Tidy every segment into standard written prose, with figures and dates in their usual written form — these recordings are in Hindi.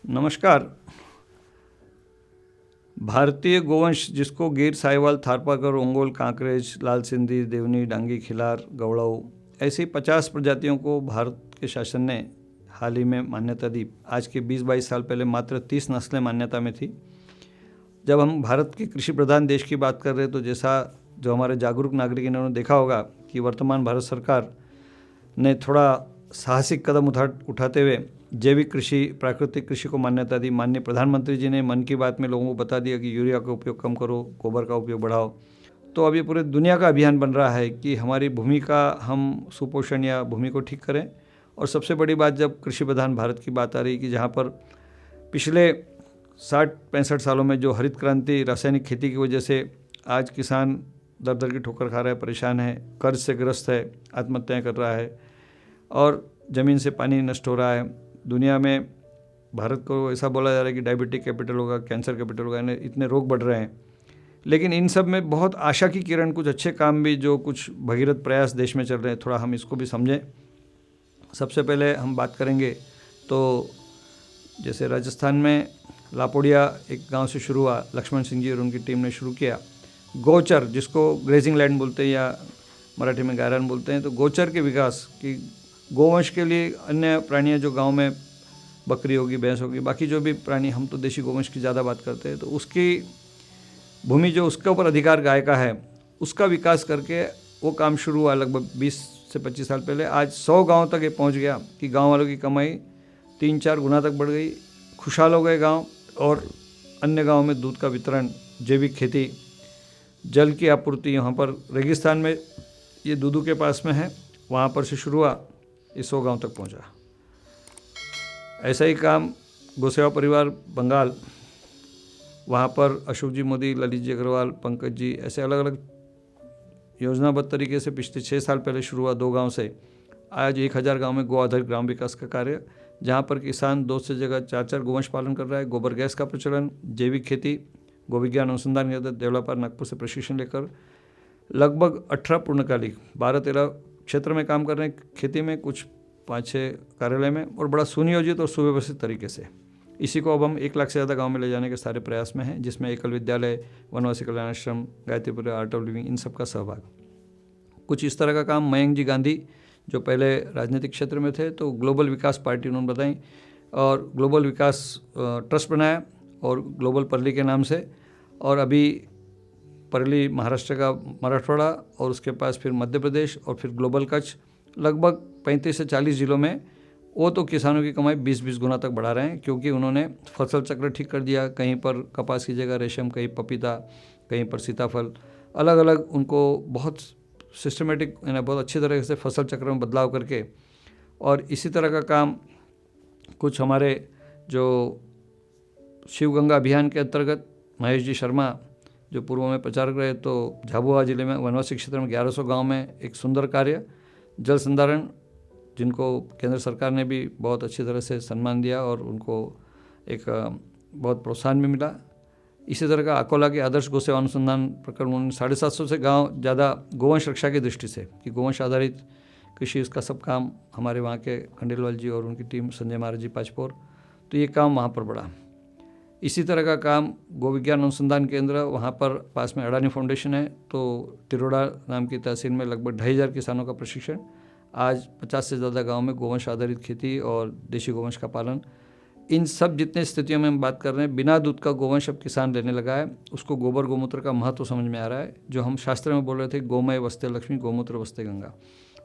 नमस्कार। भारतीय गोवंश जिसको गिर, साहिवाल, थारपारकर, ओंगोल, कांकरेज, लाल सिंधी, देवनी, डांगी, खिलार, गौड़ाऊ ऐसी 50 प्रजातियों को भारत के शासन ने हाल ही में मान्यता दी। आज के 20-22 साल पहले मात्र 30 नस्लें मान्यता में थी। जब हम भारत के कृषि प्रधान देश की बात कर रहे हैं तो जैसा जो हमारे जागरूक नागरिक इन्होंने देखा होगा कि वर्तमान भारत सरकार ने थोड़ा साहसिक कदम उठाते हुए जैविक कृषि, प्राकृतिक कृषि को मान्यता दी। माननीय प्रधानमंत्री जी ने मन की बात में लोगों को बता दिया कि यूरिया का उपयोग कम करो, गोबर का उपयोग बढ़ाओ। तो अब ये पूरे दुनिया का अभियान बन रहा है कि हमारी भूमि का हम सुपोषण या भूमि को ठीक करें। और सबसे बड़ी बात जब कृषि प्रधान भारत की बात आ रही कि जहाँ पर पिछले 60-65 सालों में जो हरित क्रांति, रासायनिक खेती की वजह से आज किसान दर दर की ठोकर खा रहा है, परेशान है, कर्ज से ग्रस्त है, आत्महत्याएं कर रहा है और ज़मीन से पानी नष्ट हो रहा है। दुनिया में भारत को ऐसा बोला जा रहा है कि डायबिटिक कैपिटल होगा, कैंसर कैपिटल होगा, इतने रोग बढ़ रहे हैं। लेकिन इन सब में बहुत आशा की किरण, कुछ अच्छे काम भी, जो कुछ भगीरथ प्रयास देश में चल रहे हैं, थोड़ा हम इसको भी समझें। सबसे पहले हम बात करेंगे तो जैसे राजस्थान में लापोड़िया एक गांव से शुरू हुआ, लक्ष्मण सिंह जी और उनकी टीम ने शुरू किया। गोचर, जिसको ग्रेजिंग लैंड बोलते हैं या मराठी में गायरन बोलते हैं, तो गोचर के विकास की गोवंश के लिए अन्य प्राणियाँ जो गांव में बकरी होगी, भैंस होगी, बाकी जो भी प्राणी, हम तो देशी गोवंश की ज़्यादा बात करते हैं, तो उसकी भूमि जो उसके ऊपर अधिकार गाय का है उसका विकास करके वो काम शुरू हुआ लगभग 20 से 25 साल पहले। आज 100 गाँव तक ये पहुंच गया कि गांव वालों की कमाई 3-4 गुना तक बढ़ गई, खुशहाल हो गए गाँव। और अन्य गाँव में दूध का वितरण, जैविक खेती, जल की आपूर्ति, यहाँ पर रेगिस्तान में ये दूधू के पास में है, वहाँ पर से शुरू हुआ, ये 100 गाँव तक पहुँचा। ऐसा ही काम गोसेवा परिवार बंगाल, वहाँ पर अशोक जी मोदी, ललित जी अग्रवाल, पंकज जी, ऐसे अलग अलग योजनाबद्ध तरीके से पिछले 6 साल पहले शुरू हुआ 2 गाँव से। आज 1000 गाँव में गो आधारित ग्राम विकास का कार्य, जहाँ पर किसान 2 से जगह 4-4 गोवंश पालन कर रहा है। गोबर गैस का प्रचलन, जैविक खेती, गो विज्ञान अनुसंधान केंद्र देवलापार नागपुर से प्रशिक्षण लेकर लगभग 18 पूर्णकालिक 12-13 क्षेत्र में काम कर रहे हैं, खेती में कुछ 5-6 कार्यालय में, और बड़ा सुनियोजित और सुव्यवस्थित तरीके से। इसी को अब हम 1 लाख से ज़्यादा गांव में ले जाने के सारे प्रयास में हैं, जिसमें एकल विद्यालय, Vanvasi Kalyan Ashram, गायत्रीपुर, art of living, इन सब का सहभाग। कुछ इस तरह का काम मयंक जी गांधी, जो पहले राजनीतिक क्षेत्र में थे, तो ग्लोबल विकास पार्टी उन्होंने बताई और ग्लोबल विकास ट्रस्ट बनाया, और ग्लोबल परली के नाम से। और अभी परली महाराष्ट्र का मराठवाड़ा, और उसके पास फिर मध्य प्रदेश, और फिर ग्लोबल कच्छ, लगभग 35 से 40 जिलों में वो तो किसानों की कमाई 20-20 गुना तक बढ़ा रहे हैं, क्योंकि उन्होंने फसल चक्र ठीक कर दिया। कहीं पर कपास की जगह रेशम, कहीं पपीता, कहीं पर सीताफल, अलग अलग उनको बहुत सिस्टमेटिक, बहुत अच्छी तरह से फसल चक्र में बदलाव करके। और इसी तरह का काम कुछ हमारे जो शिव गंगा अभियान के अंतर्गत महेश जी शर्मा, जो पूर्व में प्रचारक रहे, तो झाबुआ जिले में वनवासी क्षेत्र में 1100 गांव में एक सुंदर कार्य, जल संधारण, जिनको केंद्र सरकार ने भी बहुत अच्छी तरह से सम्मान दिया और उनको एक बहुत प्रोत्साहन भी मिला। इसी तरह का अकोला के आदर्श गौ सेवा अनुसंधान प्रकरण, उन्होंने 750 से गाँव ज़्यादा गोवंश रक्षा की दृष्टि से, कि गोवंश आधारित कृषि, इसका सब काम हमारे वहाँ के खंडेलवाल जी और उनकी टीम, संजय महाराज जी पाचपोर, तो ये काम वहाँ पर बढ़ा। इसी तरह का काम गो विज्ञान अनुसंधान केंद्र, वहाँ पर पास में अडानी फाउंडेशन है, तो तिरोड़ा नाम की तहसील में लगभग 2500 किसानों का प्रशिक्षण। आज 50 से ज़्यादा गांव में गोवंश आधारित खेती और देशी गोवंश का पालन। इन सब जितने स्थितियों में हम बात कर रहे हैं, बिना दूध का गोवंश अब किसान लेने लगा है, उसको गोबर गोमूत्र का महत्व समझ में आ रहा है। जो हम शास्त्र में बोल रहे थे, गोमय वस्ते लक्ष्मी, गोमूत्र वस्ते गंगा।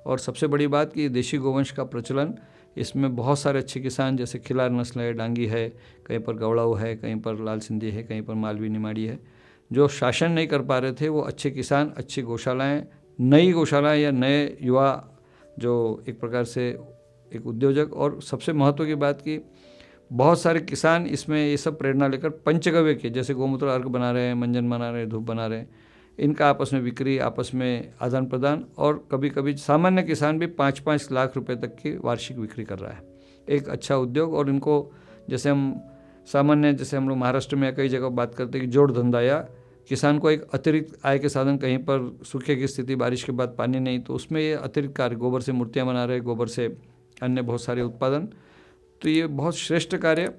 और सबसे बड़ी बात कि देशी गोवंश का प्रचलन, इसमें बहुत सारे अच्छे किसान, जैसे खिलार नस्ल है, डांगी है, कहीं पर गौड़ाऊ है, कहीं पर लाल सिंधी है, कहीं पर मालवी निमाड़ी है, जो शासन नहीं कर पा रहे थे, वो अच्छे किसान, अच्छी गौशालाएँ, नई गौशालाएँ या नए युवा जो एक प्रकार से एक उद्योजक। और सबसे महत्व की बात कि बहुत सारे किसान इसमें ये सब प्रेरणा लेकर पंचगव्य के, जैसे गोमूत्र अर्घ बना रहे हैं, मंजन बना रहे हैं, धूप बना रहे हैं, इनका आपस में बिक्री, आपस में आदान प्रदान, और कभी कभी सामान्य किसान भी 5-5 लाख रुपए तक की वार्षिक बिक्री कर रहा है। एक अच्छा उद्योग। और इनको जैसे हम सामान्य, जैसे हम लोग महाराष्ट्र में कई जगह बात करते हैं कि जोड़ धंधा, या किसान को एक अतिरिक्त आय के साधन, कहीं पर सूखे की स्थिति, बारिश के बाद पानी नहीं, तो उसमें ये अतिरिक्त कार्य, गोबर से मूर्तियाँ बना रहे, गोबर से अन्य बहुत सारे उत्पादन, तो ये बहुत श्रेष्ठ कार्य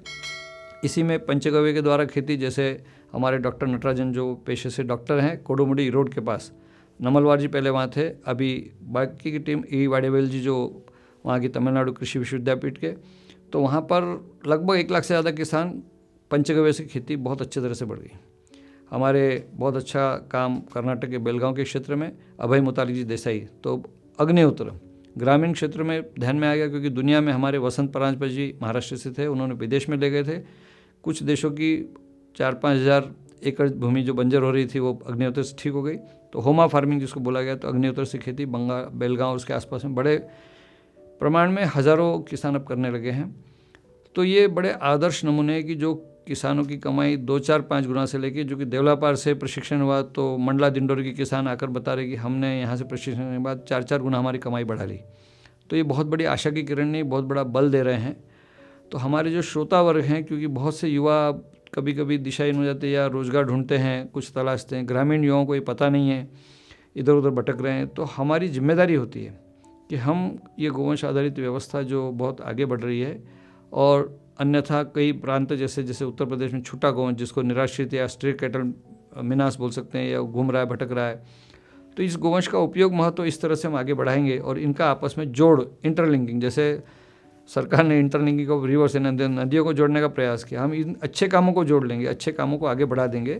इसी में पंचगव्य के द्वारा खेती, जैसे हमारे डॉक्टर नटराजन जो पेशे से डॉक्टर हैं, कोडोमुडी रोड के पास, नमलवार जी पहले वहाँ थे, अभी बाकी की टीम ई वाडेवेल जी जो वहाँ की तमिलनाडु कृषि विश्वविद्यापीठ के, तो वहाँ पर लगभग 1 लाख से ज़्यादा किसान पंचगव्य से खेती बहुत अच्छे तरह से बढ़ गई। हमारे बहुत अच्छा काम कर्नाटक के बेलगांव के क्षेत्र में अभय मुतालिक जी देसाई, तो अग्निहोत्र ग्रामीण क्षेत्र में ध्यान में आ गया, क्योंकि दुनिया में हमारे वसंत परांजपे जी महाराष्ट्र से थे, उन्होंने विदेश में ले गए थे। कुछ देशों की 4-5 हज़ार एकड़ भूमि जो बंजर हो रही थी वो अग्निहोत्र से ठीक हो गई, तो होमा फार्मिंग जिसको बोला गया, तो अग्निहोत्र से खेती बंगाल, बेलगांव और उसके आसपास में बड़े प्रमाण में हज़ारों किसान अब करने लगे हैं। तो ये बड़े आदर्श नमूने हैं कि जो किसानों की कमाई 2-4-5 गुना से लेके, जो कि देवलापार से प्रशिक्षण हुआ तो मंडला दिंडोरी के किसान आकर बता रहे कि हमने यहाँ से प्रशिक्षण के बाद 4-4 गुना हमारी कमाई बढ़ा ली। तो ये बहुत बड़ी आशा की किरण नहीं, बहुत बड़ा बल दे रहे हैं। तो हमारे जो श्रोता वर्ग हैं, क्योंकि बहुत से युवा कभी कभी दिशाहीन हो जाते हैं या रोज़गार ढूंढते हैं, कुछ तलाशते हैं, ग्रामीण युवाओं को ये पता नहीं है, इधर उधर भटक रहे हैं, तो हमारी जिम्मेदारी होती है कि हम ये गोवंश आधारित व्यवस्था जो बहुत आगे बढ़ रही है, और अन्यथा कई प्रांत जैसे उत्तर प्रदेश में छूटा गोवंश, जिसको निराश्रित या स्ट्रे कैटल मिनास बोल सकते हैं, या घूम रहा है, भटक रहा है, तो इस गोवंश का उपयोग महत्व इस तरह से हम आगे बढ़ाएंगे और इनका आपस में जोड़, इंटरलिंकिंग, जैसे सरकार ने इंटरलिंकिंग को रिवर्स नदियों को जोड़ने का प्रयास किया, हम इन अच्छे कामों को जोड़ लेंगे, अच्छे कामों को आगे बढ़ा देंगे,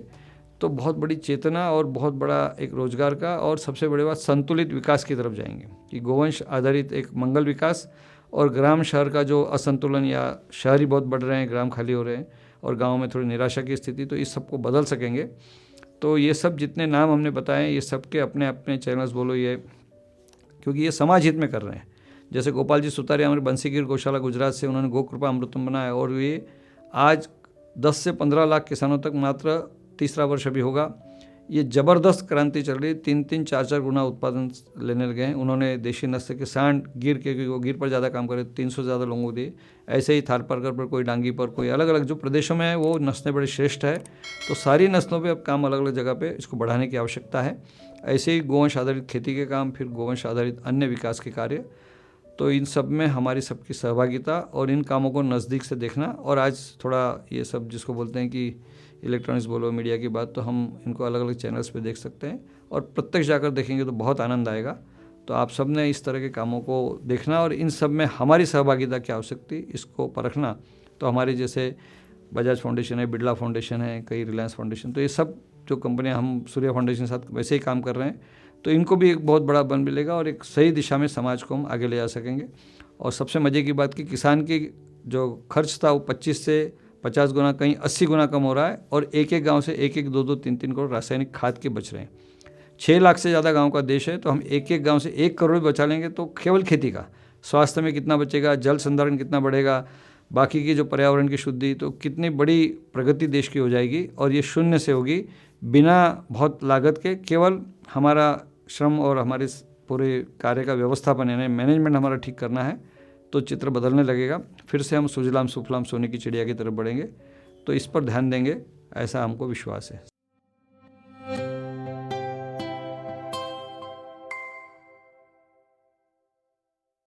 तो बहुत बड़ी चेतना और बहुत बड़ा एक रोजगार का, और सबसे बड़ी बात संतुलित विकास की तरफ जाएंगे कि गोवंश आधारित एक मंगल विकास और ग्राम शहर का जो असंतुलन, या शहरी बहुत बढ़ रहे हैं, ग्राम खाली हो रहे हैं और गाँव में थोड़ी निराशा की स्थिति, तो इस सबको बदल सकेंगे। तो ये सब जितने नाम हमने बताए, ये सबके अपने अपने चैनल्स बोलो ये, क्योंकि ये समाज हित में कर रहे हैं। जैसे गोपाल जी सुतारिया हमारे बंसीगिर गौशाला गुजरात से, उन्होंने गो कृपा अमृतम बनाया और ये आज 10 से 15 लाख किसानों तक, मात्र तीसरा वर्ष अभी होगा, ये ज़बरदस्त क्रांति चल रही है, 3-3, 4-4 गुना उत्पादन लेने लगे हैं। उन्होंने देशी नस्ल के सांड गिर के, क्योंकि वो गिर पर ज़्यादा काम करे, 300 से ज़्यादा लोगों को दिए। ऐसे ही थारपारकर पर, कोई डांगी पर, कोई अलग अलग जो प्रदेशों में है वो नस्लें बड़ी श्रेष्ठ है। तो सारी नस्लों पे अब काम अलग अलग जगह पे इसको बढ़ाने की आवश्यकता है। ऐसे ही गोवंश आधारित खेती के काम, फिर गोवंश आधारित अन्य विकास के कार्य, तो इन सब में हमारी सबकी सहभागिता और इन कामों को नज़दीक से देखना। और आज थोड़ा ये सब जिसको बोलते हैं कि इलेक्ट्रॉनिक्स बोलो, मीडिया की बात, तो हम इनको अलग अलग चैनल्स पे देख सकते हैं और प्रत्यक्ष जाकर देखेंगे तो बहुत आनंद आएगा। तो आप सब ने इस तरह के कामों को देखना और इन सब में हमारी सहभागिता क्या हो सकती है इसको परखना। तो हमारे जैसे बजाज फाउंडेशन है, बिरला फाउंडेशन है, कई रिलायंस फाउंडेशन, तो ये सब जो कंपनियां, हम सूर्या फाउंडेशन के साथ वैसे ही काम कर रहे हैं, तो इनको भी एक बहुत बड़ा बल मिलेगा और एक सही दिशा में समाज को हम आगे ले जा सकेंगे। और सबसे मज़े की बात कि किसान की जो खर्च था वो 25 से 50 गुना, कहीं 80 गुना कम हो रहा है, और एक एक गांव से 1-1, 2-2, 3-3 करोड़ रासायनिक खाद के बच रहे हैं। 6 लाख से ज़्यादा गांव का देश है, तो हम एक एक गांव से 1 करोड़ बचा लेंगे तो केवल खेती का, स्वास्थ्य में कितना बचेगा, जल संधारण कितना बढ़ेगा, बाकी की जो पर्यावरण की शुद्धि, तो कितनी बड़ी प्रगति देश की हो जाएगी। और ये शून्य से होगी, बिना बहुत लागत के, केवल हमारा श्रम और हमारे पूरे कार्य का व्यवस्थापन, यानी मैनेजमेंट हमारा ठीक करना है, तो चित्र बदलने लगेगा। फिर से हम सुजलाम सुफलाम सोने की चिड़िया की तरफ बढ़ेंगे। तो इस पर ध्यान देंगे, ऐसा हमको विश्वास है।